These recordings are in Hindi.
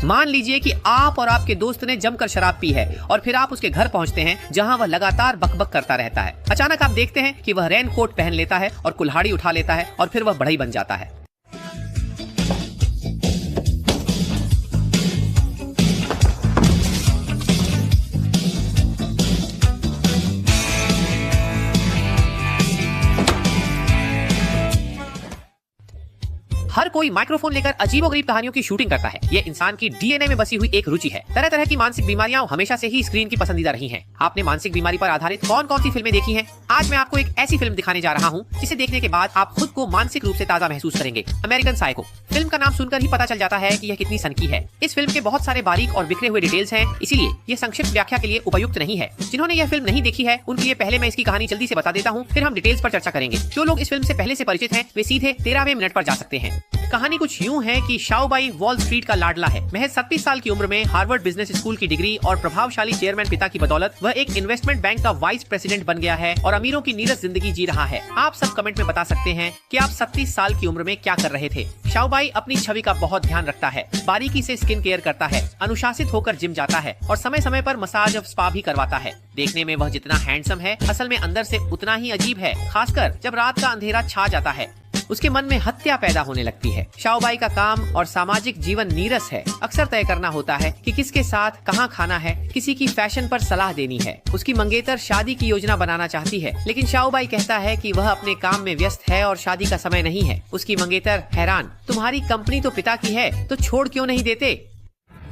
मान लीजिए कि आप और आपके दोस्त ने जमकर शराब पी है और फिर आप उसके घर पहुंचते हैं जहां वह लगातार बकबक करता रहता है। अचानक आप देखते हैं कि वह रेन कोट पहन लेता है और कुल्हाड़ी उठा लेता है और फिर वह बढ़ई बन जाता है। हर कोई माइक्रोफोन लेकर अजीबोगरीब कहानियों की शूटिंग करता है। ये इंसान की डीएनए में बसी हुई एक रुचि है। तरह तरह की मानसिक बीमारियां हमेशा से ही स्क्रीन की पसंदीदा रही हैं। आपने मानसिक बीमारी पर आधारित कौन कौन सी फिल्में देखी हैं? आज मैं आपको एक ऐसी फिल्म दिखाने जा रहा हूँ जिसे देखने के बाद आप खुद को मानसिक रूप से ताज़ा महसूस करेंगे। American psycho. फिल्म का नाम सुनकर ही पता चल जाता है कि यह कितनी सनकी है। इस फिल्म के बहुत सारे बारीक और बिखरे हुए डिटेल्स हैं, इसीलिए यह संक्षिप्त व्याख्या के लिए उपयुक्त नहीं है। जिन्होंने यह फिल्म नहीं देखी है उनके लिए पहले मैं इसकी कहानी जल्दी से बता देता हूँ, फिर हम डिटेल्स पर चर्चा करेंगे। जो लोग इस फिल्म से पहले से परिचित हैं वे सीधे 13वें मिनट पर जा सकते हैं। कहानी कुछ यूं है कि शाओबाई वॉल स्ट्रीट का लाडला है। महज 37 साल की उम्र में हार्वर्ड बिजनेस स्कूल की डिग्री और प्रभावशाली चेयरमैन पिता की बदौलत वह एक इन्वेस्टमेंट बैंक का वाइस प्रेसिडेंट बन गया है और अमीरों की नीरस जिंदगी जी रहा है। आप सब कमेंट में बता सकते हैं कि आप 37 साल की उम्र में क्या कर रहे थे। शाओबाई अपनी छवि का बहुत ध्यान रखता है, बारीकी से स्किन केयर करता है, अनुशासित होकर जिम जाता है और समय समय पर मसाज और स्पा भी करवाता है। देखने में वह जितना हैंडसम है, असल में अंदर से उतना ही अजीब है, खासकर जब रात का अंधेरा छा जाता है। उसके मन में हत्या पैदा होने लगती है। शाओबाई का काम और सामाजिक जीवन नीरस है। अक्सर तय करना होता है कि किसके साथ कहाँ खाना है, किसी की फैशन पर सलाह देनी है। उसकी मंगेतर शादी की योजना बनाना चाहती है, लेकिन शाओबाई कहता है कि वह अपने काम में व्यस्त है और शादी का समय नहीं है। उसकी मंगेतर हैरान, तुम्हारी कंपनी तो पिता की है, तो छोड़ क्यों नहीं देते?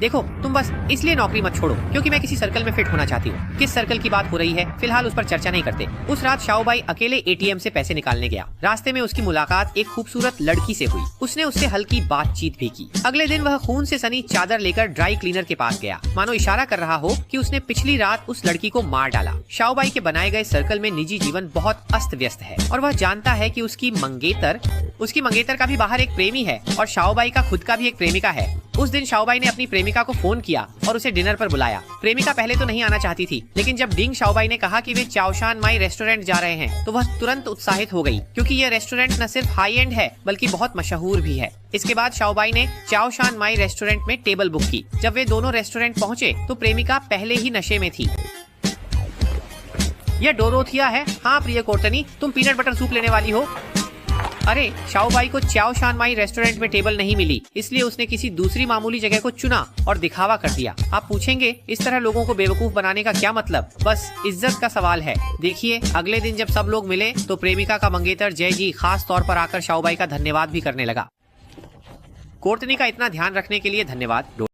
देखो, तुम बस इसलिए नौकरी मत छोड़ो क्योंकि मैं किसी सर्कल में फिट होना चाहती हूँ। किस सर्कल की बात हो रही है फिलहाल उस पर चर्चा नहीं करते। उस रात शाओबाई अकेले एटीएम से पैसे निकालने गया। रास्ते में उसकी मुलाकात एक खूबसूरत लड़की से हुई। उसने उससे हल्की बातचीत भी की। अगले दिन वह खून से सनी चादर लेकर ड्राई क्लीनर के पास गया, मानो इशारा कर रहा हो कि उसने पिछली रात उस लड़की को मार डाला। शाओबाई के बनाए गए सर्कल में निजी जीवन बहुत अस्त व्यस्त है और वह जानता है कि उसकी मंगेतर का भी बाहर एक प्रेमी है और शाओबाई का खुद का भी एक प्रेमिका है। उस दिन शाओबाई ने अपनी प्रेमिका को फोन किया और उसे डिनर पर बुलाया। प्रेमिका पहले तो नहीं आना चाहती थी, लेकिन जब डिंग शाओबाई ने कहा कि वे चाओशान माई रेस्टोरेंट जा रहे हैं तो वह तुरंत उत्साहित हो गई, क्योंकि यह रेस्टोरेंट न सिर्फ हाई एंड है बल्कि बहुत मशहूर भी है। इसके बाद शाओबाई ने चाओशान माई रेस्टोरेंट में टेबल बुक की। जब वे दोनों रेस्टोरेंट पहुँचे तो प्रेमिका पहले ही नशे में थी। यह डोरोथिया है? हाँ प्रिय कोर्टनी, तुम पीनट बटर सूप लेने वाली हो? अरे, शाओबाई को चाओशान माई रेस्टोरेंट में टेबल नहीं मिली, इसलिए उसने किसी दूसरी मामूली जगह को चुना और दिखावा कर दिया। आप पूछेंगे इस तरह लोगों को बेवकूफ बनाने का क्या मतलब? बस इज्जत का सवाल है। देखिए, अगले दिन जब सब लोग मिले तो प्रेमिका का मंगेतर जय जी खास तौर पर आकर शाओबाई का धन्यवाद भी करने लगा। कोर्टनी का इतना ध्यान रखने के लिए धन्यवाद।